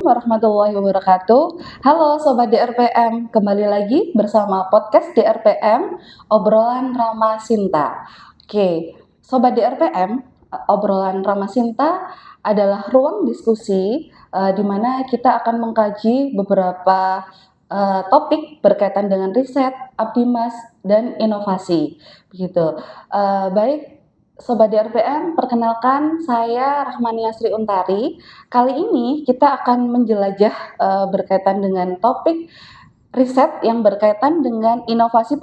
warahmatullahi wabarakatuh. Halo Sobat DRPM, kembali lagi bersama podcast DRPM, obrolan Rama Sinta. Oke, Sobat DRPM, obrolan Rama Sinta adalah ruang diskusi di mana kita akan mengkaji beberapa topik berkaitan dengan riset, optimas, dan inovasi. Begitu. Baik, Sobat DRPM, perkenalkan saya Rahmania Sri Untari. Kali ini kita akan menjelajah berkaitan dengan topik riset yang berkaitan dengan inovasi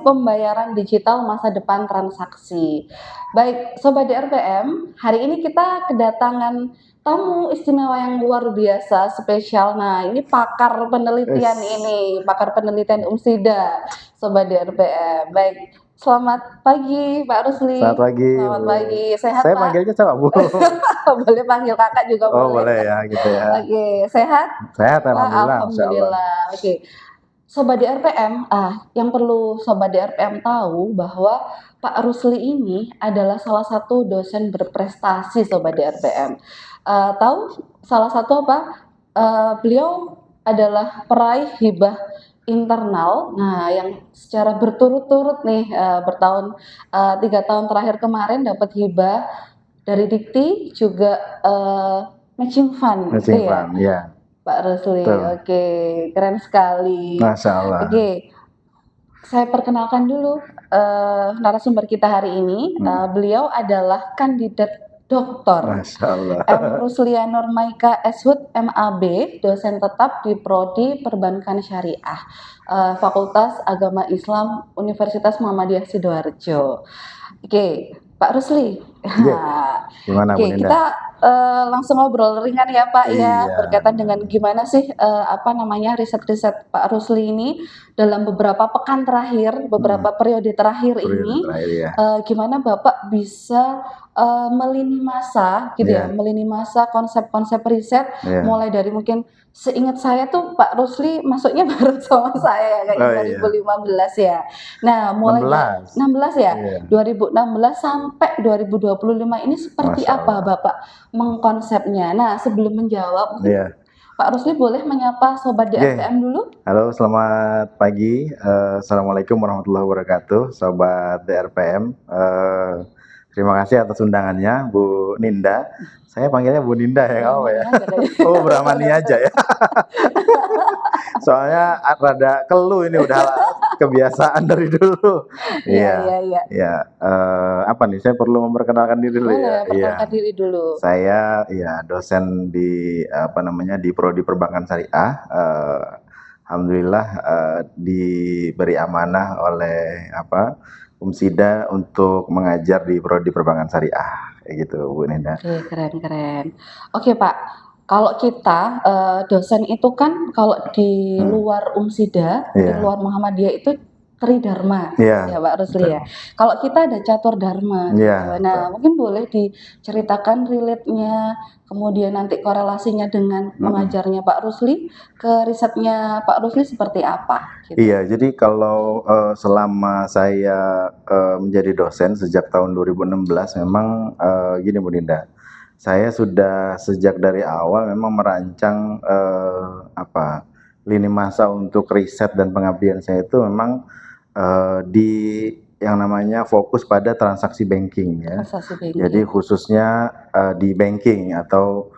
pembayaran digital masa depan transaksi. Baik, Sobat DRPM, hari ini kita kedatangan tamu istimewa yang luar biasa, spesial. Nah, ini pakar penelitian UMSIDA, Sobat DRPM. Baik, selamat pagi Pak Rusli. Selamat pagi. Selamat pagi, sehat Saya Pak? manggilnya siapa, Bu? Boleh panggil kakak juga Oh, boleh. boleh ya, gitu ya. Oke, sehat? Sehat, Pak, alhamdulillah. Masya Allah. alhamdulillah. Oke. Sobat DRPM, yang perlu Sobat DRPM tahu bahwa Pak Rusli ini adalah salah satu dosen berprestasi Sobat DRPM. Tahu salah satu apa? Beliau adalah peraih hibah internal. Nah, yang secara berturut-turut nih 3 tahun terakhir kemarin dapat hibah dari Dikti juga matching fund, Matching gitu ya, fund, ya. Pak Rusli. Betul. Oke, keren sekali. Masya Allah. Oke, saya perkenalkan dulu narasumber kita hari ini. Beliau adalah kandidat doktor Masya Allah. M. Ruslia Nurmaika Eshud MAB, dosen tetap di Prodi Perbankan Syariah, Fakultas Agama Islam Universitas Muhammadiyah Sidoarjo. Oke, Pak Rusli. Gimana, Bu Oke, Ninda? kita langsung ngobrol ringan ya Pak ya, Iya. berkaitan dengan gimana sih riset-riset Pak Rusli ini dalam beberapa pekan terakhir, beberapa periode terakhir ini, Terakhir ya. gimana Bapak bisa melini masa gitu ya, Iya. melini masa konsep-konsep riset, Iya. mulai dari mungkin seingat saya tuh Pak Rusli masuknya bareng sama saya Oh, iya. kayaknya 2015 ya. Nah, mulai 16. 16 ya. Iya. 2016 sampai 2025 ini seperti Masya apa Allah. Bapak mengkonsepnya? Nah, sebelum menjawab, mungkin Iya. Pak Rusli boleh menyapa Sobat DRPM dulu? Halo, selamat pagi. Assalamualaikum warahmatullahi wabarakatuh, Sobat DRPM. Terima kasih atas undangannya, Bu Ninda. Saya panggilnya Bu Ninda ya, nggak apa ya? Oh, Brahmani aja ya. Soalnya rada keluh ini, udah kebiasaan dari dulu. Iya. Apa nih? Saya perlu memperkenalkan diri dulu Boleh, ya. perkenalkan diri dulu. Saya dosen di di Prodi Perbankan Syariah. Alhamdulillah diberi amanah oleh UMSIDA untuk mengajar di Prodi Perbankan Syariah, kayak gitu, Bu Ninda. Oke, keren. Oke Pak, kalau kita dosen itu kan kalau di luar UMSIDA, di luar Muhammadiyah itu Tridharma, ya Pak Rusli ya. Kalau kita ada Catur Dharma. Nah, mungkin boleh diceritakan relate-nya, kemudian nanti korelasinya dengan mengajarnya Pak Rusli ke risetnya Pak Rusli seperti apa? Gitu. Iya, jadi kalau selama saya menjadi dosen sejak tahun 2016 memang gini Bu Dinda, saya sudah sejak dari awal memang merancang lini masa untuk riset dan pengabdian saya itu memang di yang namanya fokus pada transaksi banking ya. Jadi khususnya di banking atau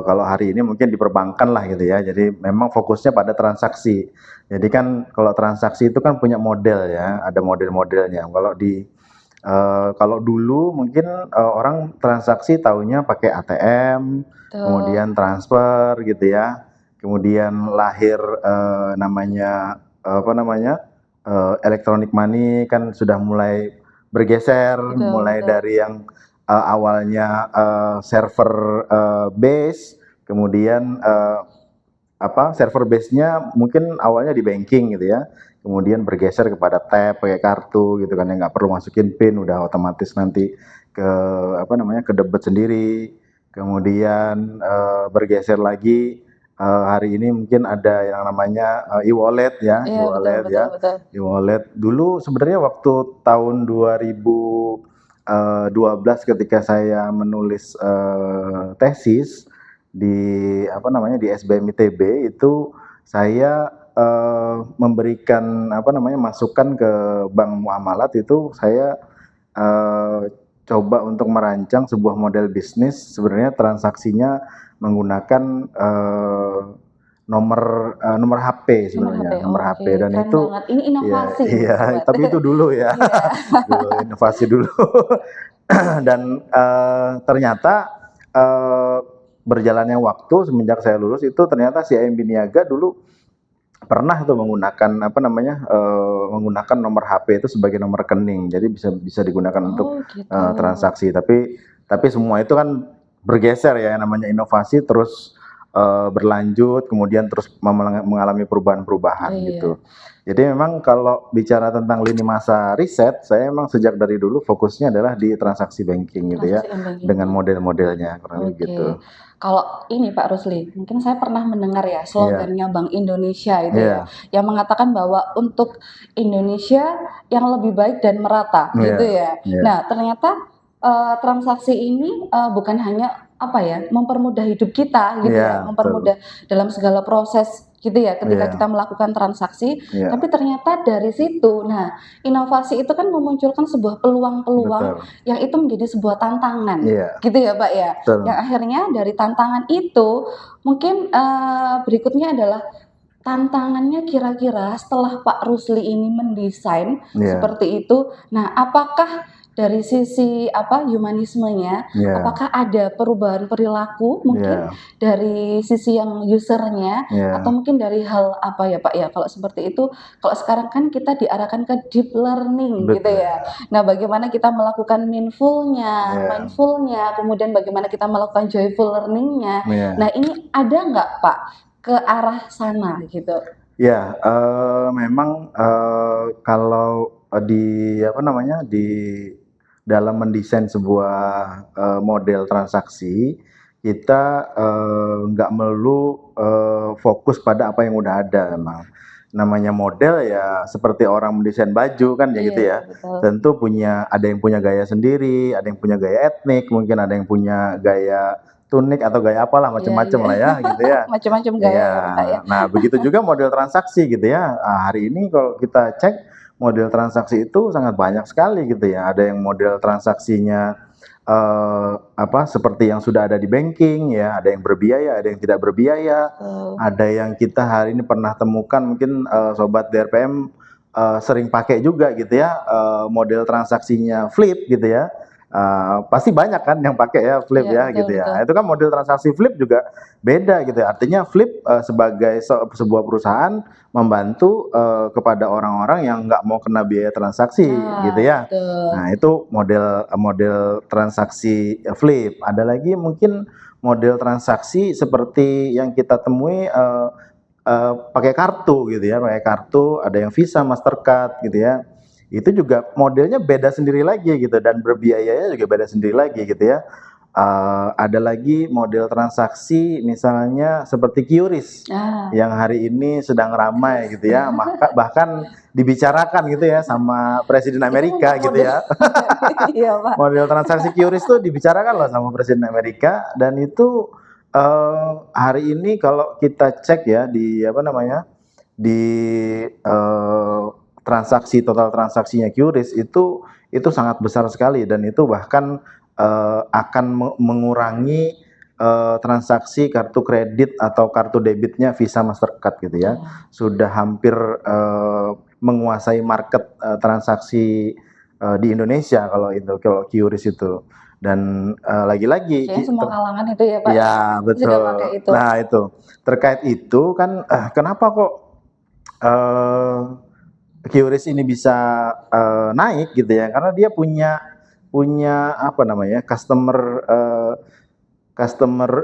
kalau hari ini mungkin di perbankan lah gitu ya. Jadi memang fokusnya pada transaksi. Jadi kan kalau transaksi itu kan punya model ya, ada model-modelnya. Kalau dulu mungkin orang transaksi taunya pakai ATM, kemudian transfer gitu ya. Kemudian lahir electronic money kan sudah mulai bergeser, mulai dari yang awalnya server base, kemudian server base-nya mungkin awalnya di banking gitu ya, kemudian bergeser kepada tap pakai kartu gitu kan, yang nggak perlu masukin PIN, udah otomatis nanti ke ke debit sendiri, kemudian bergeser lagi. Hari ini mungkin ada yang namanya e-wallet ya, Betul. E-wallet dulu sebenarnya waktu tahun 2012 ketika saya menulis tesis, di apa namanya di SBM ITB itu saya memberikan apa namanya masukan ke Bank Muamalat itu saya coba untuk merancang sebuah model bisnis sebenarnya transaksinya menggunakan nomor HP Nomor HP, sebenarnya nomor HP oke, dan keren itu banget. Ini ya inovasi nih, iya sobat. tapi itu dulu ya Iya. dulu inovasi dulu dan ternyata eh, berjalannya waktu semenjak saya lulus itu ternyata si IMB Niaga dulu pernah tuh menggunakan apa namanya menggunakan nomor HP itu sebagai nomor rekening jadi bisa digunakan untuk Oh, gitu. transaksi tapi semua itu kan bergeser ya namanya inovasi terus berlanjut kemudian terus mengalami perubahan-perubahan Iya, gitu jadi memang kalau bicara tentang lini masa riset saya memang sejak dari dulu fokusnya adalah di transaksi banking gitu ya transaksi dengan m-banking-nya. model-modelnya kurang lebih Oke. gitu Kalau ini Pak Rusli, mungkin saya pernah mendengar ya iya slogannya Bank Indonesia itu ya, iya yang mengatakan bahwa untuk Indonesia yang lebih baik dan merata iya gitu ya. iya Nah, ternyata transaksi ini bukan hanya apa ya, mempermudah hidup kita gitu iya ya, betul mempermudah dalam segala proses gitu ya ketika iya kita melakukan transaksi, iya tapi ternyata dari situ, nah inovasi itu kan memunculkan sebuah peluang-peluang betul yang itu menjadi sebuah tantangan iya gitu ya Pak ya. Yang betul akhirnya dari tantangan itu mungkin berikutnya adalah tantangannya kira-kira setelah Pak Rusli ini mendesain iya seperti itu, nah apakah dari sisi apa humanismenya, iya apakah ada perubahan perilaku mungkin iya dari sisi yang usernya atau iya mungkin dari hal apa ya Pak ya kalau seperti itu kalau sekarang kan kita diarahkan ke deep learning gitu betul ya. Nah bagaimana kita melakukan iya mindfulnya, kemudian bagaimana kita melakukan joyful learningnya. Nah iya ini ada nggak Pak ke arah sana gitu? ya memang kalau di apa namanya di dalam mendesain sebuah model transaksi kita nggak melulu fokus pada apa yang udah ada memang namanya model ya seperti orang mendesain baju kan ya gitu Iya, ya betul. tentu ada yang punya gaya sendiri ada yang punya gaya etnik mungkin ada yang punya gaya tunik atau gaya apalah Iya macam-macam iya. lah ya gitu ya. Macam-macam gaya Iya, ya, Pak, ya? nah begitu juga model transaksi gitu ya. Hari ini kalau kita cek model transaksi itu sangat banyak sekali gitu ya. Ada yang model transaksinya apa seperti yang sudah ada di banking ya, ada yang berbiaya, ada yang tidak berbiaya. Betul. Ada yang kita hari ini pernah temukan mungkin sobat DRPM sering pakai juga gitu ya, model transaksinya Flip gitu ya. Pasti banyak kan yang pakai ya Flip Iya, ya betul gitu ya. betul. Nah, itu kan model transaksi Flip juga beda gitu ya. Artinya Flip sebagai sebuah perusahaan membantu kepada orang-orang yang nggak mau kena biaya transaksi gitu Nah, ya. betul. Nah, itu model model transaksi Flip. Ada lagi mungkin model transaksi seperti yang kita temui pakai kartu gitu ya, pakai kartu ada yang Visa, Mastercard gitu ya. Itu juga modelnya beda sendiri lagi gitu dan berbiayanya juga beda sendiri lagi gitu ya. Ada lagi model transaksi misalnya seperti QRIS Ah, yang hari ini sedang ramai Kris. gitu ya, maka bahkan dibicarakan gitu ya sama Presiden Itu Amerika untuk gitu model ya. iya, Pak. Model transaksi QRIS itu dibicarakan loh sama Presiden Amerika dan itu hari ini kalau kita cek ya di apa namanya di eh, total transaksinya QRIS itu sangat besar sekali dan itu bahkan akan mengurangi transaksi kartu kredit atau kartu debitnya Visa Mastercard gitu ya Oh, sudah hampir menguasai market transaksi di Indonesia kalau QRIS itu dan lagi-lagi kayaknya semua kalangan itu ya, Pak, ya, ya sudah pakai betul itu. nah itu terkait itu kan kenapa kok eh QRIS ini bisa naik gitu ya karena dia punya punya apa namanya customer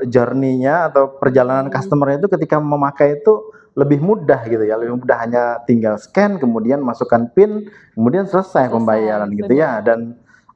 journey-nya atau perjalanan Mhm. customer itu ketika memakai itu lebih mudah gitu ya, lebih mudah hanya tinggal scan kemudian masukkan PIN kemudian selesai pembayaran Selesai, gitu ya benar. dan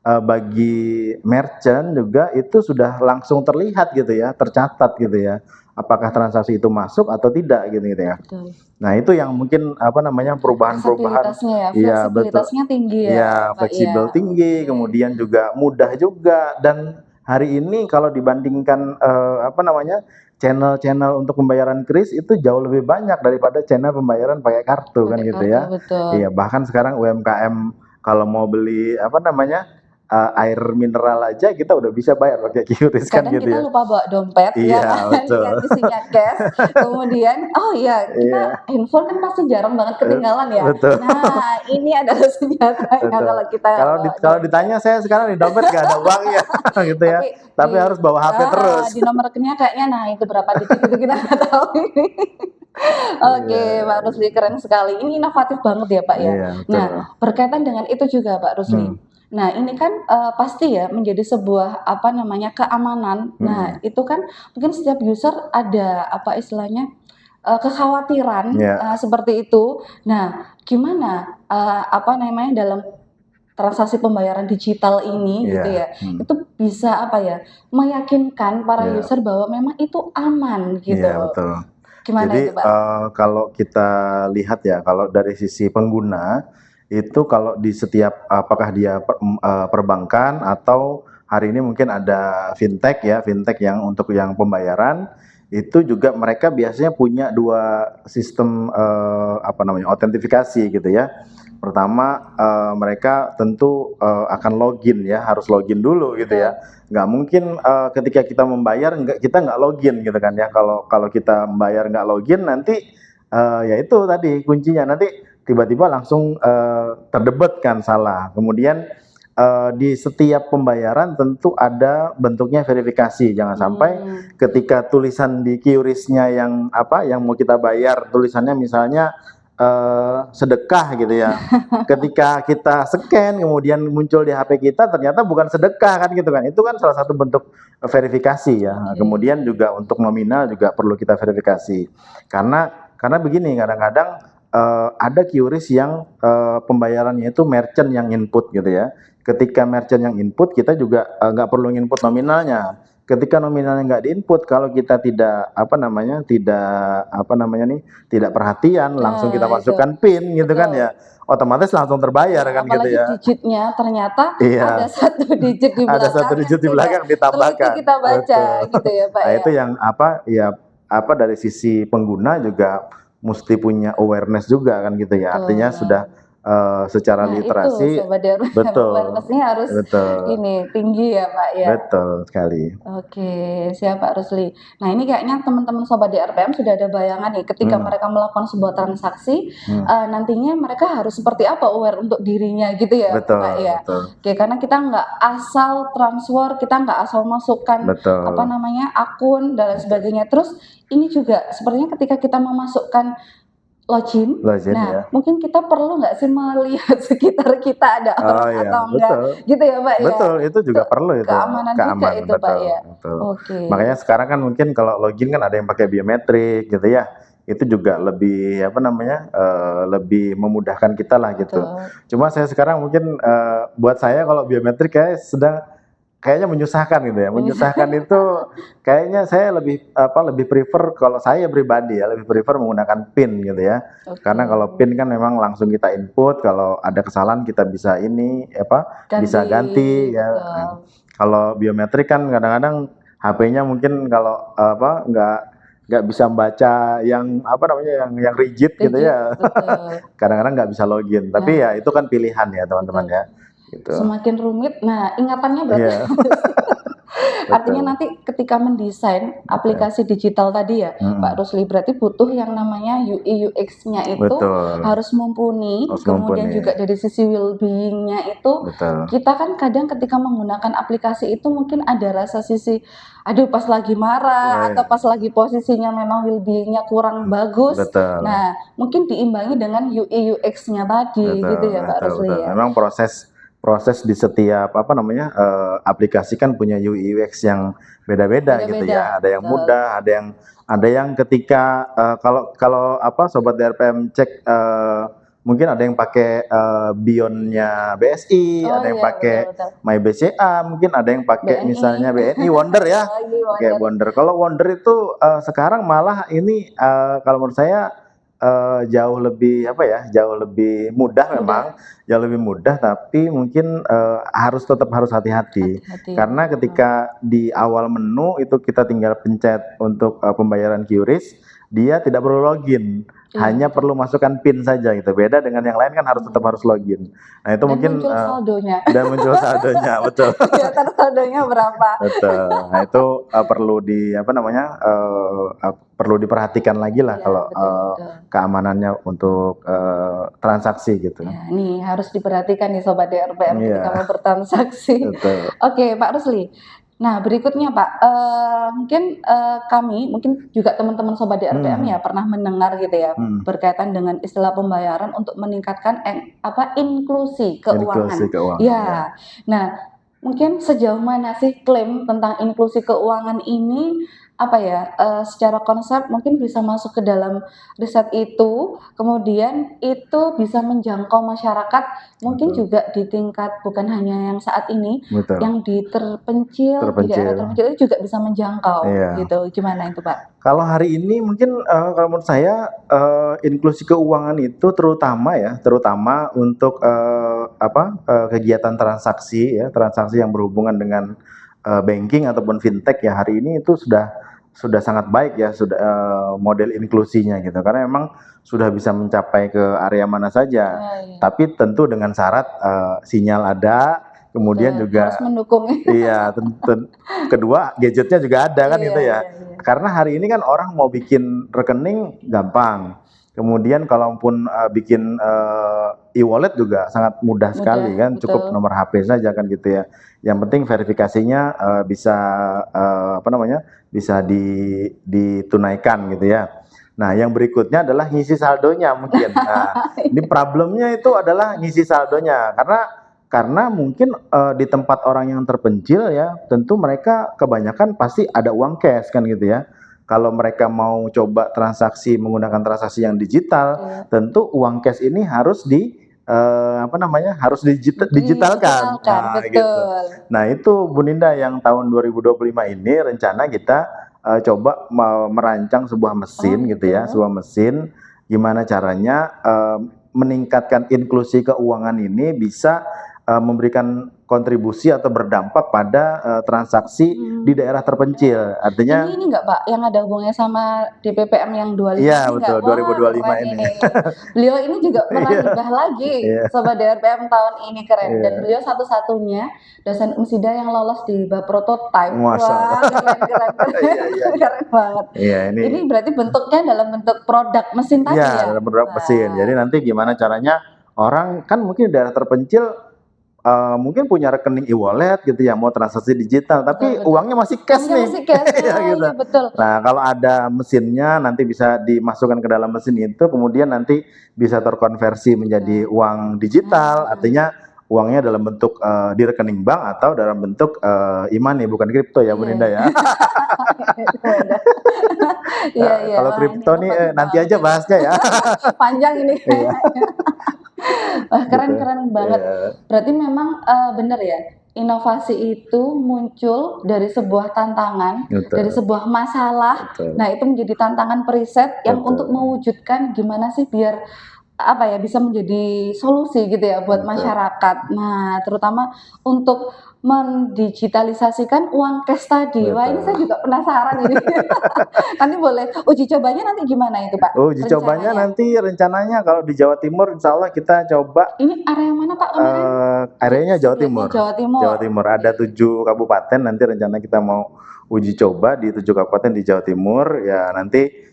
bagi merchant juga itu sudah langsung terlihat gitu ya, tercatat gitu ya. Apakah transaksi itu masuk atau tidak gitu ya. Betul. Nah, itu yang mungkin apa namanya perubahan-perubahan Akseptabilitasnya ya, iya betul. fleksibilitasnya tinggi ya, Iya, Pak, ya? fleksibel tinggi, Oke. kemudian juga mudah juga dan hari ini kalau dibandingkan apa namanya channel-channel untuk pembayaran kris itu jauh lebih banyak daripada channel pembayaran pakai kartu kan Pakai gitu kartu, ya. betul. Iya, bahkan sekarang UMKM kalau mau beli apa namanya air mineral aja kita udah bisa bayar pakai QRIS kan Kadang gitu kita ya. lupa bawa dompet ya Iya kan, betul. yang isinya cash, kemudian oh iya Iya, kita handphone kan pasti jarang banget ketinggalan ya. betul. Nah ini adalah senjatanya Betul. kalau kita nggak bawa Kalau dompet. ditanya saya sekarang di dompet nggak ada uangnya gitu ya. Tapi Tapi harus bawa HP terus. di nomor rekeningnya kayaknya nah itu berapa digit itu kita nggak tahu ini. Oke, Pak Iya, Rusli keren sekali. Ini inovatif banget ya Pak ya. iya betul. Nah berkaitan dengan itu juga Pak Rusli. Hmm, Nah ini kan pasti ya menjadi sebuah apa namanya keamanan. Nah hmm, itu kan mungkin setiap user ada apa istilahnya kekhawatiran ya, seperti itu. Nah gimana apa namanya dalam transaksi pembayaran digital ini gitu iya, ya, itu bisa apa ya, meyakinkan para iya, user bahwa memang itu aman iya gitu. betul. Gimana Jadi itu, Pak? kalau kita lihat ya, kalau dari sisi pengguna itu kalau di setiap apakah dia perbankan atau hari ini mungkin ada fintech ya, fintech yang untuk yang pembayaran itu juga mereka biasanya punya dua sistem apa namanya autentifikasi gitu ya. Pertama mereka tentu akan login ya, harus login dulu gitu Betul. ya. Nggak mungkin ketika kita membayar kita nggak login gitu kan ya. Kalau kita membayar nggak login nanti ya itu tadi kuncinya nanti tiba-tiba langsung terdebat kan salah. Kemudian di setiap pembayaran tentu ada bentuknya verifikasi. Jangan sampai ketika tulisan di QRIS-nya yang apa yang mau kita bayar tulisannya misalnya sedekah gitu ya. Ketika kita scan kemudian muncul di HP kita ternyata bukan sedekah kan gitu kan. Itu kan salah satu bentuk verifikasi ya. Oke. Kemudian juga untuk nominal juga perlu kita verifikasi. Karena begini kadang-kadang ada QRIS yang pembayarannya itu merchant yang input gitu ya. Ketika merchant yang input kita juga nggak perlu input nominalnya. Ketika nominalnya nggak diinput, kalau kita tidak tidak perhatian, langsung kita Nah, itu. masukkan PIN gitu kan Betul. ya, otomatis langsung terbayar Nah, kan gitu apalagi ya. digitnya ternyata ada Iya, satu digit di ada satu belakang yang digit di tidak belakang teliti ditambahkan, kita baca betul. gitu ya, Pak Nah ya. itu yang dari sisi pengguna juga mesti punya awareness juga kan gitu ya. Artinya sudah Betul. secara Nah, itu literasi, Sobat DRM betul, awareness-nya harus betul, ini tinggi ya, Pak ya. betul sekali. Oke, siap Pak Rusli. Nah, ini kayaknya teman-teman Sobat DRPM sudah ada bayangan nih ketika Hmm, mereka melakukan sebuah transaksi, hmm, nantinya mereka harus seperti apa aware untuk dirinya gitu ya, Pak betul, ya. betul, Oke, karena kita nggak asal transfer, kita nggak asal masukkan apa betul. namanya akun dan lain Betul. sebagainya. Terus ini juga sepertinya ketika kita memasukkan login, Login ya. nah mungkin kita perlu nggak sih melihat sekitar kita ada Oh orang iya, atau enggak, betul. gitu ya Pak ya. Betul, itu Itu juga perlu itu, keamanan juga keamanan, itu Pak betul, ya. betul. Makanya Oke, sekarang kan mungkin kalau login kan ada yang pakai biometrik gitu ya. Itu juga lebih apa namanya, lebih memudahkan kita lah gitu. betul. Cuma saya sekarang mungkin buat saya kalau biometrik kayaknya menyusahkan gitu ya. Menyusahkan itu kayaknya saya lebih prefer kalau saya pribadi ya, lebih prefer menggunakan PIN gitu ya. Karena kalau Oke, PIN kan memang langsung kita input, kalau ada kesalahan kita bisa bisa ganti ya. betul. Kalau biometrik kan kadang-kadang HP-nya mungkin kalau nggak bisa membaca yang apa namanya yang rigid gitu Rigid, ya. betul. Kadang-kadang nggak bisa login. Tapi Nah, ya itu kan pilihan ya teman-teman betul. ya. Gitu. Semakin rumit, nah ingatannya berarti Iya, artinya betul. nanti ketika mendesain Betul. aplikasi digital tadi ya, Pak Mhm, Rusli, berarti butuh yang namanya UI UX-nya itu betul, harus mumpuni, harus kemudian mumpuni, juga dari sisi well-being-nya itu betul, kita kan kadang ketika menggunakan aplikasi itu mungkin ada rasa sisi, aduh pas lagi oh marah atau ya, pas lagi posisinya memang well-being-nya kurang bagus. betul, Nah, mungkin diimbangi dengan UI UX-nya tadi gitu betul, ya Pak betul, Rusli betul. ya. Memang proses proses di setiap apa namanya aplikasi kan punya UI UX yang beda-beda gitu ya. Beda-beda, Ada yang betul. mudah, ada yang ketika kalau kalau apa sobat DRPM cek mungkin ada yang pakai Beyond-nya BSI, Oh ada yang iya, betul pakai betul. My BCA, mungkin ada yang pakai BNI. misalnya BNI Wonder ya. Oh, ini Pakai Wonder. Wonder. Kalau Wonder itu sekarang malah ini kalau menurut saya jauh lebih apa ya, jauh lebih mudah memang, jauh lebih mudah tapi mungkin, harus hati-hati. Hati-hati. Karena ketika di awal menu itu kita tinggal pencet untuk, pembayaran QRIS, dia tidak perlu login, hanya perlu masukkan PIN saja gitu. Beda dengan yang lain kan tetap harus login. Nah itu Dan mungkin, muncul saldonya. dan muncul saldonya, betul. Kelihatan saldonya berapa. Betul. Nah itu, perlu perlu diperhatikan lagi lah Iya, kalau, betul. keamanannya untuk, transaksi gitu. Ya, nih harus diperhatikan nih Sobat DRPM ketika Iya, mau bertransaksi. betul. Oke, Pak Rusli. Nah, berikutnya Pak, mungkin, kami, mungkin juga teman-teman Sobat DRPM ya pernah mendengar gitu ya, berkaitan dengan istilah pembayaran untuk meningkatkan inklusi keuangan. Inklusi keuangan, Ya. Nah, mungkin sejauh mana sih klaim tentang inklusi keuangan ini, secara konsep mungkin bisa masuk ke dalam riset itu, kemudian itu bisa menjangkau masyarakat, mungkin Betul. juga di tingkat bukan hanya yang saat ini, Betul. yang di di daerah terpencil itu juga bisa menjangkau, Iya. gitu. Gimana itu, Pak? Kalau hari ini mungkin, kalau menurut saya, inklusi keuangan itu terutama untuk, kegiatan transaksi yang berhubungan dengan, banking ataupun fintech ya, hari ini itu sudah sangat baik ya, model inklusinya gitu. Karena memang sudah bisa mencapai ke area mana saja, tapi tentu dengan syarat, sinyal ada, kemudian juga harus mendukung. iya, kedua gadgetnya juga ada kan gitu ya. Karena hari ini kan orang mau bikin rekening gampang. Kemudian kalaupun, bikin, e-wallet juga sangat mudah sekali kan, cukup nomor HP saja kan gitu ya. Yang penting verifikasinya, bisa ditunaikan gitu ya. Nah, yang berikutnya adalah ngisi saldonya mungkin. Nah, ini problemnya itu adalah ngisi saldonya, karena mungkin, di tempat orang yang terpencil ya, tentu mereka kebanyakan pasti ada uang cash kan gitu ya. Kalau mereka mau coba menggunakan transaksi yang digital, tentu uang cash ini harus digitalkan. Nah, Betul. gitu. Nah, itu Bu Ninda yang tahun 2025 ini rencana kita, coba merancang sebuah mesin gitu ya, sebuah mesin gimana caranya, meningkatkan inklusi keuangan ini bisa, memberikan kontribusi atau berdampak pada, transaksi di daerah terpencil. Artinya ini enggak, Pak, yang ada hubungannya sama DPPM yang 25 iya, ini betul, enggak? 2025 Keren ini. Beliau ini juga pernah hibah lagi Sobat DRPM tahun ini, keren. Dan beliau satu-satunya dosen UMSIDA yang lolos di prototype. Masya Allah. Keren. Keren banget. Iya, Ini berarti bentuknya dalam bentuk produk mesin tadi ya? Iya, dalam produk mesin. Jadi nanti gimana caranya orang kan mungkin di daerah terpencil, mungkin punya rekening e-wallet gitu ya, mau transaksi digital, tapi uangnya masih cash nih. Masih cash. Ya, gitu. Iya, betul. Nah, kalau ada mesinnya nanti bisa dimasukkan ke dalam mesin itu, kemudian nanti bisa terkonversi menjadi uang digital, artinya uangnya dalam bentuk, di rekening bank atau dalam bentuk, e-money, bukan kripto ya Bu Ninda ya. Iya. Kalau kripto nih nanti aja bahasnya ya. Panjang ini. Wah, keren banget. Berarti memang benar ya, inovasi itu muncul dari sebuah tantangan, dari sebuah masalah. Nah, itu menjadi tantangan periset yang untuk mewujudkan gimana sih biar bisa menjadi solusi gitu ya buat masyarakat. Nah, terutama untuk mendigitalisasikan uang cash tadi. Wah, ini saya juga penasaran ini. Nanti boleh uji cobanya nanti gimana itu, Pak? Uji cobanya nanti rencananya kalau di Jawa Timur insya Allah kita coba. Ini area mana, Pak, kemarin? Areanya Jawa Timur. Jawa Timur. Ada 7 kabupaten, nanti rencana kita mau uji coba di 7 kabupaten di Jawa Timur. Ya nanti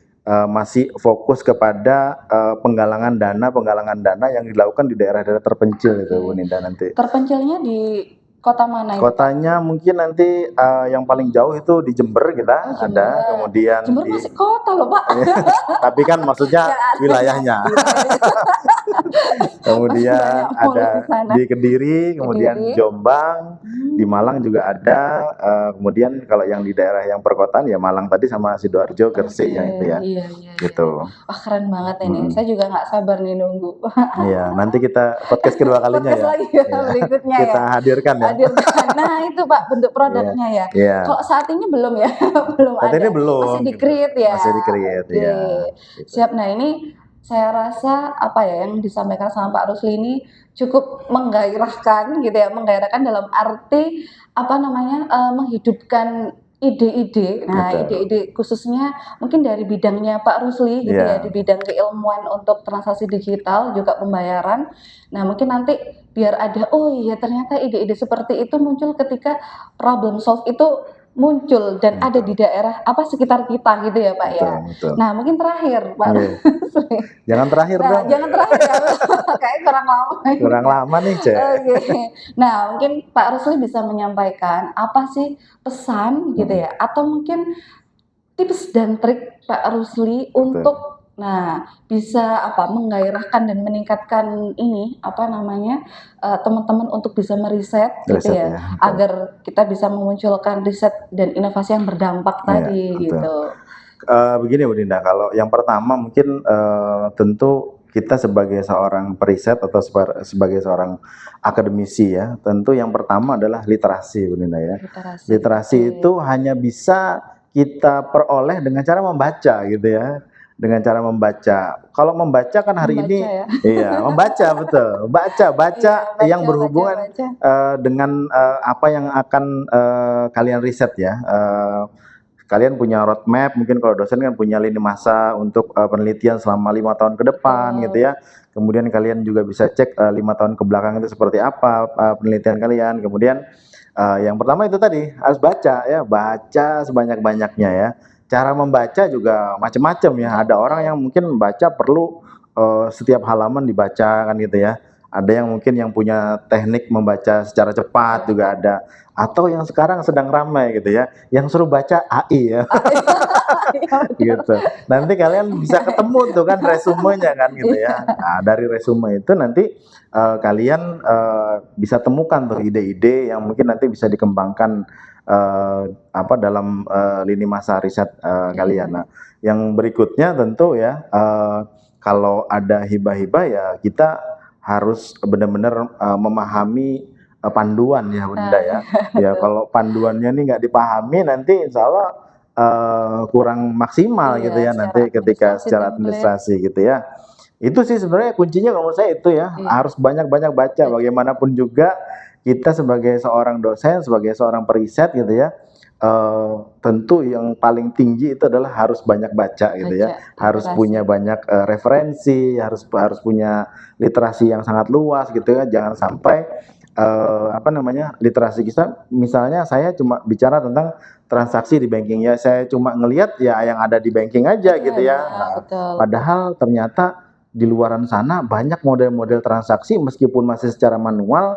masih fokus kepada penggalangan dana yang dilakukan di daerah-daerah terpencil itu Bu Ninda nanti. Terpencilnya di kota mana itu? Kotanya mungkin nanti yang paling jauh itu di Jember kita ada, kemudian Jember masih kota loh Pak. Tapi kan maksudnya wilayahnya. Kemudian ada di Kediri, kemudian Jombang, di Malang juga ada, kemudian kalau yang di daerah yang perkotaan ya Malang tadi sama Sidoarjo, Gresik yang itu ya. Gitu. Wah, keren banget ini. Saya juga nggak sabar nih nunggu. Iya, nanti kita podcast kedua kalinya ya. Lagi berikutnya kita hadirkan ya. Nah, itu Pak bentuk produknya ya. Kalau saat ini belum ya, belum saat ada. Ini belum. Masih di-create ya. Masih di-create ya. Siap. Nah, ini saya rasa apa ya yang disampaikan sama Pak Rusli ini cukup menggairahkan gitu ya, menggairahkan dalam arti apa namanya, menghidupkan ide-ide. Nah, Betul. ide-ide khususnya mungkin dari bidangnya Pak Rusli gitu ya, di Iya, bidang keilmuan untuk transaksi digital juga pembayaran. Nah, mungkin nanti biar ada, oh iya ternyata ide-ide seperti itu muncul ketika problem solve itu muncul dan ada di betul, daerah apa sekitar kita gitu ya Pak ya. betul, betul. Nah, mungkin terakhir Pak Iya. Rusli. Jangan terakhir Nah, dong. jangan terakhir ya, kayaknya kurang lama ini Kurang ya. lama nih, Cek. Oke. Nah, mungkin Pak Rusli bisa menyampaikan apa sih pesan gitu Mhm, ya, atau mungkin tips dan trik Pak Rusli betul. untuk nah, bisa apa, menggairahkan dan meningkatkan ini, apa namanya, teman-teman untuk bisa meriset gitu Riset ya, ya, betul. agar kita bisa memunculkan riset dan inovasi yang berdampak Iya, tadi betul. gitu. Begini Bu Dinda, kalau yang pertama mungkin, tentu kita sebagai seorang periset atau sebagai seorang akademisi ya, tentu yang pertama adalah literasi Bu Dinda ya. Literasi, oke. Literasi itu hanya bisa kita peroleh dengan cara membaca gitu ya, dengan cara membaca. Kalau membaca kan hari Membaca ini ya? iya, membaca betul, baca Iya, yang baca baca berhubungan, baca. dengan, apa yang akan, kalian riset ya, kalian punya roadmap, mungkin kalau dosen kan punya lini masa untuk penelitian selama 5 tahun ke depan gitu Betul. ya. Kemudian kalian juga bisa cek 5 tahun ke belakang itu seperti apa penelitian kalian. Kemudian yang pertama itu tadi harus baca ya, baca sebanyak-banyaknya ya. Cara membaca juga macam-macam ya. Iya, Ada orang betul. yang mungkin baca perlu setiap halaman dibaca kan gitu ya. Ada yang mungkin yang punya teknik membaca secara cepat Iya. juga ada. Atau yang sekarang sedang ramai gitu ya, yang suruh baca AI ya, Iya, betul. gitu. Nanti kalian bisa ketemu tuh kan resumenya kan gitu ya. Iya. Nah, dari resume itu nanti kalian bisa temukan tuh ide-ide yang mungkin nanti bisa dikembangkan apa dalam lini masa riset kalian. Iya. Nah, yang berikutnya tentu ya kalau ada hibah-hibah ya kita harus benar-benar memahami panduan ya Bunda Nah, ya. Ya betul. kalau panduannya nih nggak dipahami nanti insya Allah kurang maksimal Iya, gitu ya secara nanti ketika administrasi secara template. administrasi gitu ya. Itu sih sebenarnya kuncinya kalau menurut saya itu ya, Iya, harus banyak-banyak baca baca. bagaimanapun juga kita sebagai seorang dosen, sebagai seorang periset gitu ya, tentu yang paling tinggi itu adalah harus banyak baca gitu ya, Baca, harus literasi. punya banyak referensi, harus harus punya literasi yang sangat luas gitu ya, jangan sampai apa namanya literasi kita misalnya saya cuma bicara tentang transaksi di banking ya saya cuma ngelihat ya yang ada di banking aja Itu gitu ya. aja, betul. Padahal ternyata di luaran sana banyak model-model transaksi meskipun masih secara manual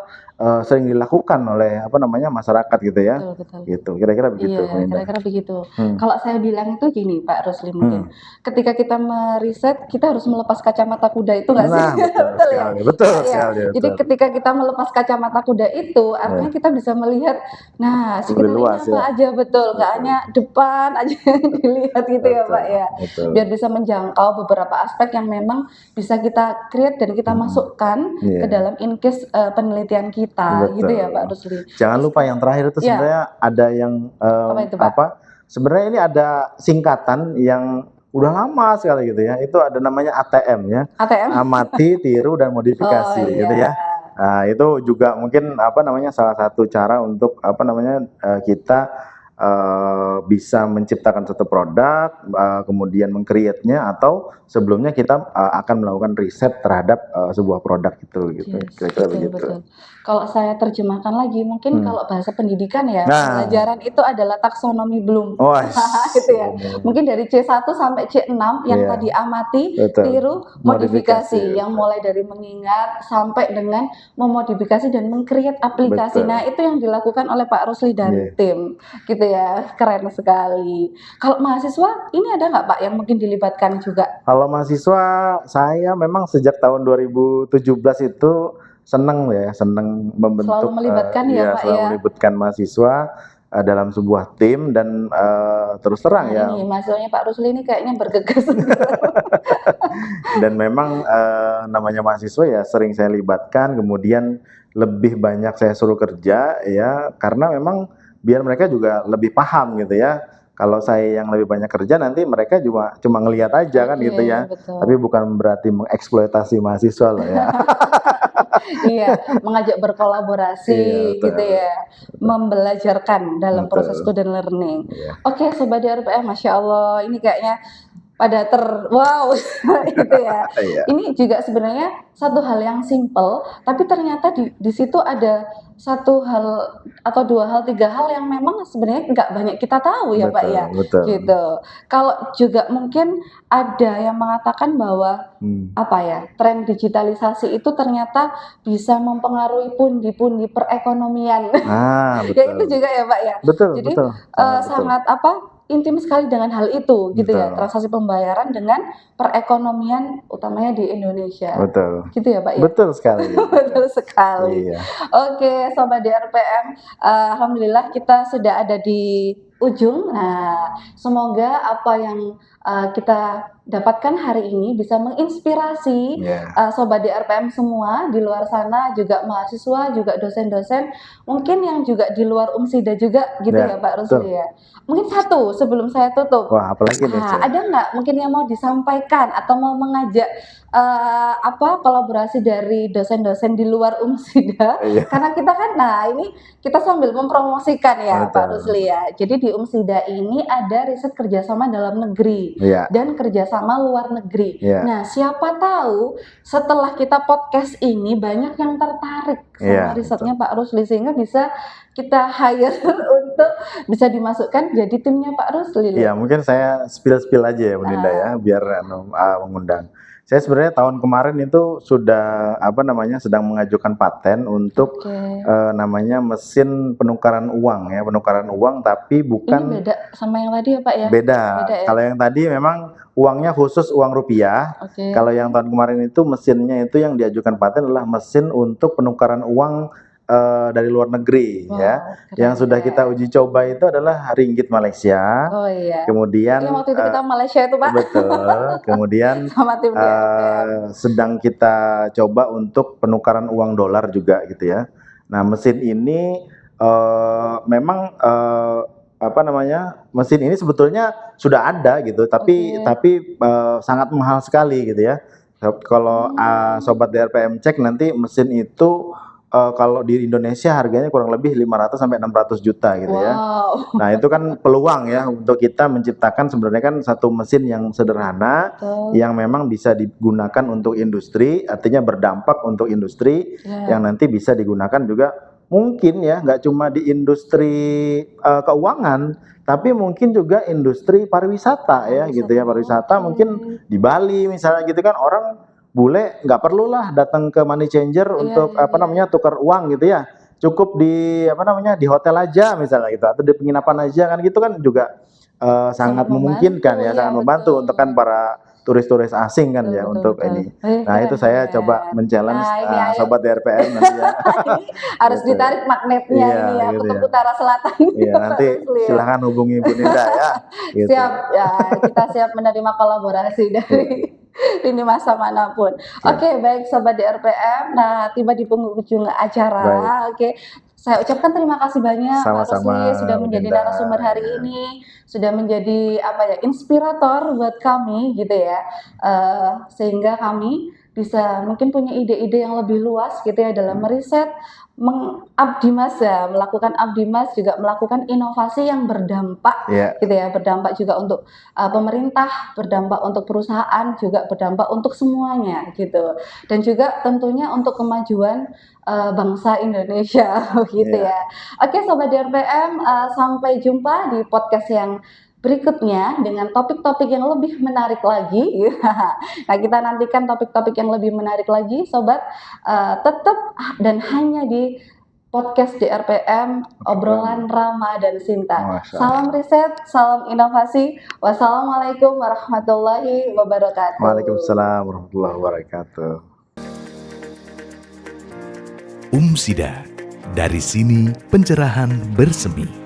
sering dilakukan oleh apa namanya masyarakat gitu ya. Betul betul. Gitu. Kira-kira begitu, Iya, Melinda. kira-kira begitu. Hmm. Kalau saya bilang itu gini Pak Rusli mungkin, Hmm. ketika kita meriset, kita harus melepas kacamata kuda itu nggak sih? Nah, betul Betul ya? sekali, betul Nah, iya. sekali, Jadi betul. ketika kita melepas kacamata kuda itu, artinya Ya, kita bisa melihat, nah lebih sekitar ini luas apa ya. aja betul, nggak Betul, hanya depan aja yang dilihat gitu ya Pak betul, ya. betul. Biar bisa menjangkau beberapa aspek yang memang bisa kita create dan kita Hmm. masukkan ke Iya, dalam in case penelitian kita gitu ya Pak betul. Rusli. Jangan Terus lupa yang terakhir itu ya, sebenarnya ada yang apa itu Pak? apa? Sebenarnya ini ada singkatan yang udah lama sekali gitu ya. Itu ada namanya ATM ya. ATM? Amati, tiru dan Oh modifikasi gitu iya. ya. Nah, itu juga mungkin apa namanya salah satu cara untuk apa namanya kita bisa menciptakan satu produk, kemudian meng-create-nya atau sebelumnya kita akan melakukan riset terhadap sebuah produk gitu. Yes, Kira-kira betul begitu. betul. Kalau saya terjemahkan lagi, mungkin Hmm. kalau bahasa pendidikan ya, Nah, pembelajaran itu adalah taksonomi Bloom. wah, Gitu ya. Mungkin dari C1 sampai C6 yang iya, tadi amati, betul. tiru, Modifikasi, modifikasi. Yang betul. mulai dari mengingat sampai dengan memodifikasi dan meng-create aplikasi. Betul. Nah, itu yang dilakukan oleh Pak Rusli dan Iya. tim. Gitu ya. Keren sekali. Kalau mahasiswa, ini ada nggak Pak yang mungkin dilibatkan juga? Kalau mahasiswa, saya memang sejak tahun 2017 itu seneng Selalu membentuk, melibatkan ya ya Pak selalu ya? melibatkan mahasiswa dalam sebuah tim dan terus terang Nah ya. ini mahasiswanya Pak Rusli ini kayaknya bergegas. Dan memang namanya mahasiswa ya sering saya libatkan, kemudian lebih banyak saya suruh kerja ya karena memang biar mereka juga lebih paham gitu ya. kalau saya yang lebih banyak kerja nanti mereka cuma ngelihat aja kan gitu Iya, ya. betul. Tapi bukan berarti mengeksploitasi mahasiswa loh ya. Iya, mengajak berkolaborasi Iya, betul. gitu ya, membelajarkan dalam proses Betul. student learning. Iya. Oke, Sobat DRPM, Masya Allah, ini kayaknya pada wow itu ya. Iya. Ini juga sebenarnya satu hal yang simple, tapi ternyata di situ ada satu hal atau dua hal, tiga hal yang memang sebenarnya nggak banyak kita tahu ya Pak ya, Betul. gitu. Kalau juga mungkin ada yang mengatakan bahwa apa ya, tren digitalisasi itu ternyata bisa mempengaruhi pundi-pundi perekonomian. Ah, Ya itu betul. juga ya Pak ya. Betul, Jadi betul. Sangat betul. sangat intim sekali dengan hal itu gitu ya, Betul. transaksi pembayaran dengan perekonomian utamanya di Indonesia. Betul. Gitu ya Pak ya? Betul sekali. Betul sekali. Iya. Oke, Sobat DRPM, alhamdulillah kita sudah ada di ujung. Nah, semoga apa yang kita dapatkan hari ini bisa menginspirasi Sobat DRPM semua di luar sana, juga mahasiswa, juga dosen-dosen, mungkin yang juga di luar UMSIDA juga gitu ya Pak Rusli ya. Mungkin satu sebelum saya tutup. Wah, apalagi nih? Ada nggak mungkin yang mau disampaikan atau mau mengajak kolaborasi dari dosen-dosen di luar UMSIDA? Karena kita kan, ini kita sambil mempromosikan ya Pak Rusli ya. Jadi di UMSIDA ini ada riset kerjasama dalam negeri dan kerjasama luar negeri. Nah, siapa tahu setelah kita podcast ini banyak yang tertarik sama risetnya Pak Rusli, sehingga bisa kita hire untuk bisa dimasukkan jadi timnya Pak Rusli. Iya, mungkin saya spill aja ya Bu Ninda ya, biar mengundang. Saya sebenarnya tahun kemarin itu sudah sedang mengajukan paten untuk namanya mesin penukaran uang ya, penukaran uang tapi bukan. Ini beda sama yang tadi ya Pak ya? Beda ya? Kalau yang tadi memang uangnya khusus uang rupiah. Kalau yang tahun kemarin itu mesinnya itu yang diajukan paten adalah mesin untuk penukaran uang dari luar negeri ya. Yang sudah kita uji coba itu adalah ringgit Malaysia. Oh iya. Kemudian yang waktu itu kita Malaysia itu Pak. Betul. Kemudian sama tim sedang kita coba untuk penukaran uang dolar juga gitu ya. Nah, mesin ini memang mesin ini sebetulnya sudah ada gitu, tapi sangat mahal sekali gitu ya. Kalau Sobat DRPM cek nanti mesin itu kalau di Indonesia harganya kurang lebih 500 sampai 600 juta gitu ya. Nah, itu kan peluang ya untuk kita menciptakan sebenarnya kan satu mesin yang sederhana yang memang bisa digunakan untuk industri, artinya berdampak untuk industri yang nanti bisa digunakan juga mungkin ya, nggak cuma di industri keuangan, tapi mungkin juga industri pariwisata ya gitu ya. Pariwisata mungkin di Bali misalnya gitu kan, orang bule nggak perlulah datang ke money changer untuk tukar uang gitu ya, cukup di di hotel aja misalnya gitu, atau di penginapan aja kan gitu kan juga sangat memungkinkan ya, sangat membantu untuk kan para turis-turis asing kan ya untuk ini. Nah, itu saya coba men-challenge Sobat DRPM nanti ya. Harus ditarik magnetnya ini ya, Kutub Utara Selatan. Iya, nanti silahkan hubungi Bu Ninda ya. Gitu. Siap ya, kita siap menerima kolaborasi dari ini masa manapun. Oke, baik Sobat DRPM. Nah, tiba di penghujung acara. Oke, saya ucapkan terima kasih banyak Pak Rusli sudah menjadi narasumber hari ini, sudah menjadi inspirator buat kami gitu ya, sehingga kami bisa mungkin punya ide-ide yang lebih luas gitu ya dalam meriset, mengabdimas ya, melakukan abdimas, juga melakukan inovasi yang berdampak gitu ya, berdampak juga untuk pemerintah, berdampak untuk perusahaan, juga berdampak untuk semuanya gitu, dan juga tentunya untuk kemajuan bangsa Indonesia gitu ya. Oke Sobat DRPM, sampai jumpa di podcast yang berikutnya dengan topik-topik yang lebih menarik lagi. Nah, kita nantikan topik-topik yang lebih menarik lagi, Sobat. Tetap dan hanya di podcast DRPM, obrolan Rama dan Sinta. Salam riset, salam inovasi. Wassalamualaikum warahmatullahi wabarakatuh. Waalaikumsalam warahmatullahi wabarakatuh. UMSIDA, dari sini pencerahan bersemi.